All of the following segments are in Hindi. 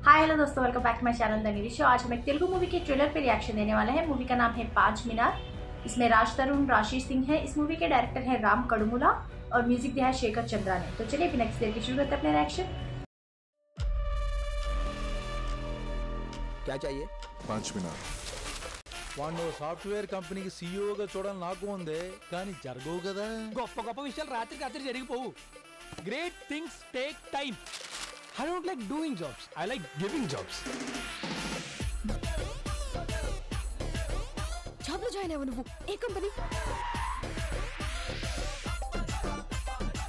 हाय हेलो दोस्तों, welcome back to my channel the Neeri show. आज हम एक तेलुगु मूवी के ट्रेलर पे रिएक्शन देने वाले हैं। मूवी का नाम है 5 मीनार। इसमें राज तरुण, राशि सिंह है। इस मूवी के डायरेक्टर है राम कड़मुला और म्यूजिक दिया है शेखर चंद्रा ने। तो चलिए बिना किसी देर के शुरू करते हैं अपने रिएक्शन। क्या चाहिए? 5 मीनार। వాడు సాఫ్ట్వేర్ కంపెనీకి సీఈఓగా చూడాలని నాకు ఉంది, కానీ జరగవు కదా. గొప్ప గొప్ప విషయాలు రాత్రికి రాత్రి జరిగిపోవు. Great things take time. I don't like doing jobs, I like giving jobs. Job లో జాయిన్ అవ్వ నువ్వు ఏ కంపెనీ?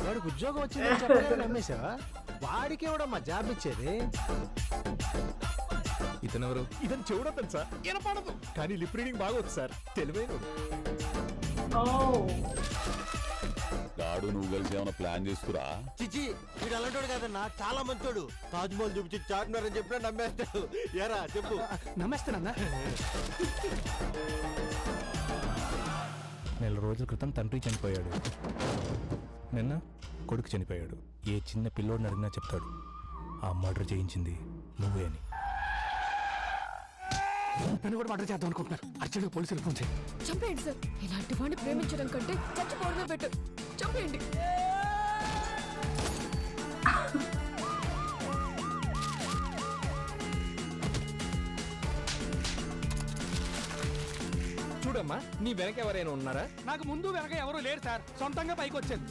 వాడికి ఉద్యోగం వచ్చిందని చెప్పగానే నమ్మేశావా? వాడికి ఎవడమ్మా జాబ్ ఇచ్చేది? ఇతనెవరు? ఇతను చెవుడతను సార్, వినపడదు కానీ లిప్ రీడింగ్ బాగా వచ్చు సార్, తెలివైన. గాడు నువ్వు కలిసి ఏమైనా ప్లాన్ చేసుకురా? చిచి, వీడు అలాంటోడు కాదన్నా, చాలా మంచోడు. తాజ్ మహల్ చూపించి చార్మినార్ అని చెప్పినా నమ్మేస్తాడు. ఎరా చెప్పు. నమస్తేనన్నా. నెల రోజుల క్రితం తండ్రి చనిపోయాడు, నిన్న కొడుకు చనిపోయాడు. ఏ చిన్న పిల్లోడిని అడిగినా చెప్తాడు ఆ మర్డర్ చేయించింది నువ్వే అని. నన్ను కూడా మర్డర్ చేద్దాం అనుకుంటున్నారు. అర్జెంట్గా పోలీసులు ఫోన్ చేయి. చంపేయండి సార్. ఇలాంటి వాడిని ప్రేమించడం కంటే చచ్చిపోవడమే బెటర్. చంపేయండి. చూడమ్మా, నీ వెనక ఎవరైనా ఉన్నారా? నాకు ముందు వెనక ఎవరు లేరు సార్, సొంతంగా పైకి వచ్చాను.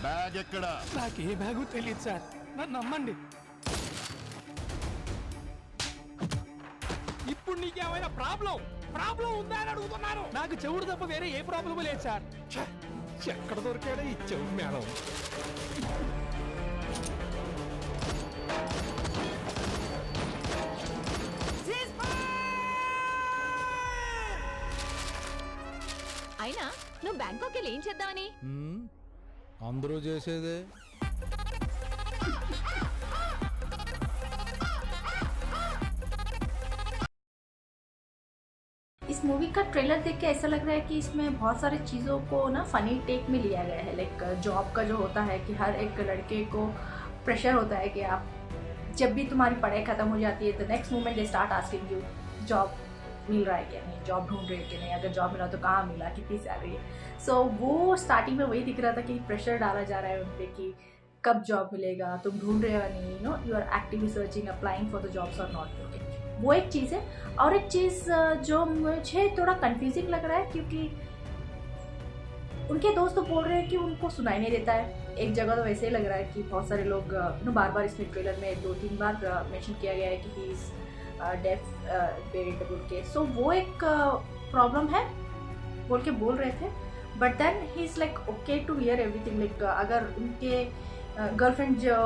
బ్యాగ్ ఎక్కడ? నాకు ఏ బ్యాగు తెలియదు సార్, నన్ను నమ్మండి. ఇప్పుడు నీకేమైనా ప్రాబ్లం ఉందా అని అడుగుతున్నారు. నాకు చెవుడు తప్ప వేరే ఏ ప్రాబ్లం లేదు సార్. ఎక్కడ దొరికాడా ఈ చెవుడు మేడం? అయినా నువ్వు బ్యాంకాక్ వెళ్ళి ఏం చేద్దామని? అందరూ చేసేదే. इस मूवी का ट्रेलर देख के ऐसा लग रहा है कि इसमें बहुत सारी चीज़ों को ना फनी टेक में लिया गया है। लाइक जॉब का जो होता है कि हर एक लड़के को प्रेशर होता है कि आप जब भी तुम्हारी पढ़ाई खत्म हो जाती है the next moment they start asking you job मिल रहा है क्या नहीं, जॉब ढूंढ रहे हैं कि नहीं, अगर जॉब मिला तो कहाँ मिला, कितनी सैलरी है. सो वो स्टार्टिंग में वही दिख रहा था कि प्रेशर डाला जा रहा है उन पर कि कब जॉब मिलेगा, तुम ढूंढ रहे हो नहीं, you know you are actively searching applying for the jobs or not. Okay, वो एक चीज़ है. और एक चीज़ जो मुझे थोड़ा कंफ्यूजिंग लग रहा है क्योंकि उनके दोस्त तो बोल रहे हैं कि उनको सुनाई नहीं देता है. एक जगह तो वैसे ही लग रहा है कि बहुत सारे लोग बार बार इसमें ट्रेलर में 2-3 बार मेंशन किया गया है कि ही इज़ डेफ बेड बोल के. सो वो एक प्रॉब्लम है बोल के बोल रहे थे. But then he is like okay to hear everything. Like अगर उनके गर्लफ्रेंड जो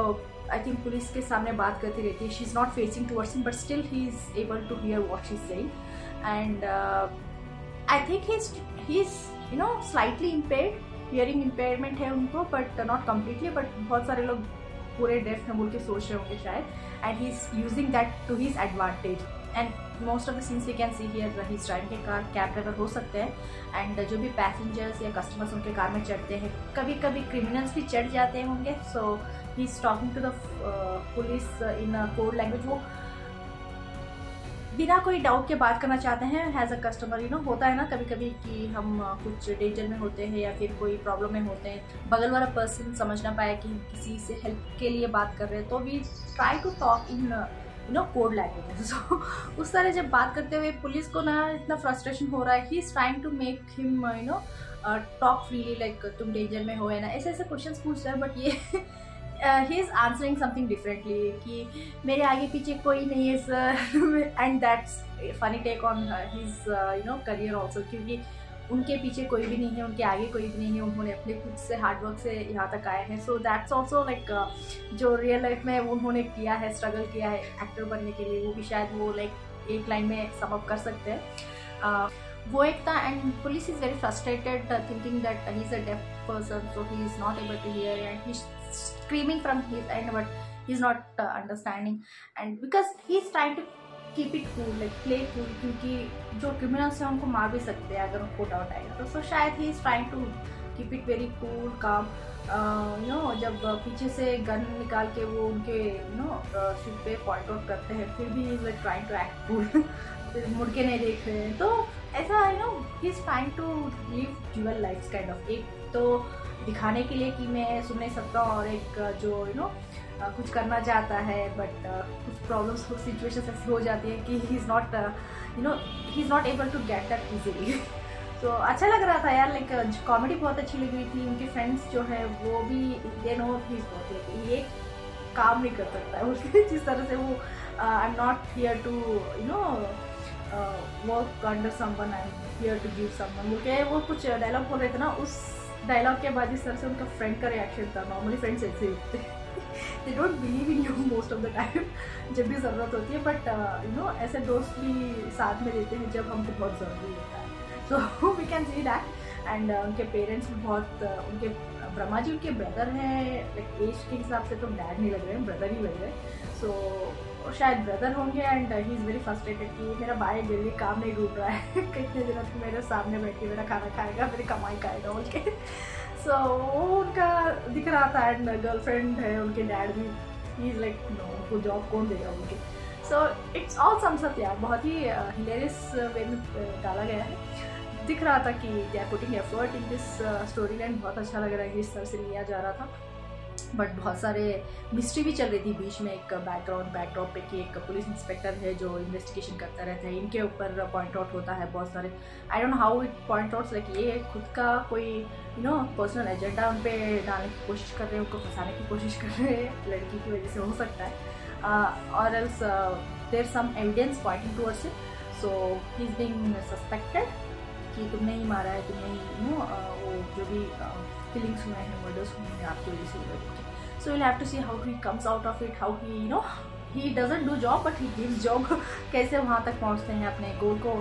आई थिंक पुलिस के सामने बात करती रहती है, she is not facing towards him but still he is able to hear what she is saying. And I think he is you know slightly impaired, hearing impairment है उनको बट नॉट कम्प्लीटली. बट बहुत सारे लोग पूरे डेफ में बोल के सोच रहे होंगे शायद. And he is using that to his advantage. And most of the scenes we can see here he is driving a car, cab driver हो सकते हैं. एंड जो भी पैसेंजर्स या कस्टमर्स उनके कार में चढ़ते हैं, कभी कभी क्रिमिनल्स भी चढ़ जाते होंगे. So he is talking to the police in code language. वो बिना कोई डाउट के बात करना चाहते हैं as a customer. You know होता है ना कभी कभी कि हम कुछ डेंजर में होते हैं या फिर कोई प्रॉब्लम में होते हैं, बगल वाला पर्सन समझ ना पाया कि किसी से हेल्प के लिए बात कर रहे हैं, तो we try to talk in you know code language. So उस तरह जब बात करते हुए पुलिस को ना इतना फ्रस्ट्रेशन हो रहा है, he is trying to make him you know talk freely. Like तुम डेंजर में हो है ना, ऐसे ऐसे क्वेश्चन पूछ रहे हैं. बट ये he is answering something differently कि मेरे आगे पीछे कोई नहीं है sir. And that's funny take on his you know career also, क्योंकि उनके पीछे कोई भी नहीं है, उनके आगे कोई भी नहीं है. उन्होंने अपने खुद से हार्डवर्क से यहाँ तक आए हैं. सो दैट्स ऑल्सो लाइक जो रियल लाइफ में उन्होंने किया है, स्ट्रगल किया है एक्टर बनने के लिए, वो भी शायद वो लाइक एक लाइन में सम अप कर सकते हैं. वो एक था. And police is very frustrated thinking that he is a deaf person, so he is not able to hear and he screaming from his end but he's not understanding. And because he's trying to keep it cool, like play cool, क्योंकि जो क्रिमिनल्स हैं उनको मार भी सकते हैं अगर उनको डाउट आएगा तो. सो शायद he is trying to keep it very cool calm. जब पीछे से गन निकाल के वो उनके सिर पे पॉइंट आउट करते हैं, फिर भी is like trying to act cool, फिर मुड़ के नहीं देख रहे हैं। तो ऐसा he is trying to live dual life kind of, एक तो दिखाने के लिए कि मैं सुन नहीं सकता, और एक जो कुछ करना चाहता है बट कुछ प्रॉब्लम्स, कुछ सिचुएशंस ऐसी हो जाती है कि he is not able to get that easily. तो अच्छा लग रहा था यार, लाइक कॉमेडी बहुत अच्छी लग रही थी। उनके फ्रेंड्स जो है वो भी दे नो ही इज बहुत, ये काम नहीं कर सकता है उसके जिस तरह से वो I am not here to work under someone, I am here to give someone बोल के वो कुछ डायलॉग बोल रहे थे ना, उस डायलॉग के बाद जिस तरह से उनका फ्रेंड का रिएक्शन था। नॉर्मली फ्रेंड्स ऐसे होते हैं, they don't believe in you most of the time जब भी ज़रूरत होती है, बट ऐसे दोस्त भी साथ में रहते हैं जब हमको बहुत ज़रूरी होता है। So we can see that. And उनके पेरेंट्स भी बहुत उनके ब्रह्मा जी उनके ब्रदर हैं, लाइक एज के हिसाब से तो डैड नहीं लग रहे हैं, ब्रदर ही लग रहे हैं। सो शायद ब्रदर होंगे and he is very frustrated कि मेरा भाई जल्दी काम नहीं ढूंढ रहा है कितने दिनों तक मेरे सामने बैठ के मेरा खाना खाएगा, मेरी कमाई खाएगा बोल के। सो वो उनका दिख रहा था। एंड गर्लफ्रेंड है उनके डैड भी, ही इज़ लाइक नो, उनको जॉब कौन देगा उनके। सो इट्स ऑल समसअप यार, बहुत ही हिलेरियस वे में डाला गया है। दिख रहा था कि they are putting effort in this story line, बहुत अच्छा लग रहा है कि इस तरह से लिया जा रहा था। बट बहुत सारे मिस्ट्री भी चल रही थी बीच में, एक बैकड्रॉप पे कि एक पुलिस इंस्पेक्टर है जो इन्वेस्टिगेशन करता रहता है, इनके ऊपर पॉइंट आउट होता है बहुत सारे। I don't know how it point out, like ये खुद का कोई पर्सनल एजेंडा उन पर डालने की कोशिश कर रहे हैं, उनको फंसाने की कोशिश कर रहे हैं लड़की की वजह से, हो सकता है। Or else there some evidence pointing towards it, so he is being suspected कि तुमने ही मारा है, तुमने ही वो जो भी किलिंग्स हुए हैं, मर्डर्स हुए हैं आपकी वजह से हुए। So will have to see how he comes out of it, how he doesn't do job but he gives job. कैसे वहाँ तक पहुँचते हैं, अपने गोल को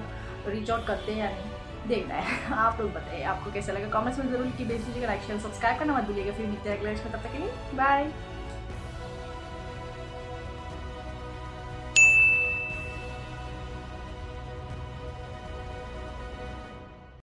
रीच आउट करते हैं या नहीं, देखना है। आप लोग बताइए आपको कैसा लगा, कमेंट्स में जरूर लिखिए, बेसिकली लाइक शेयर सब्सक्राइब करना मत भूलिएगा। फिर मिलते हैं अगले, तब तक के लिए बाय।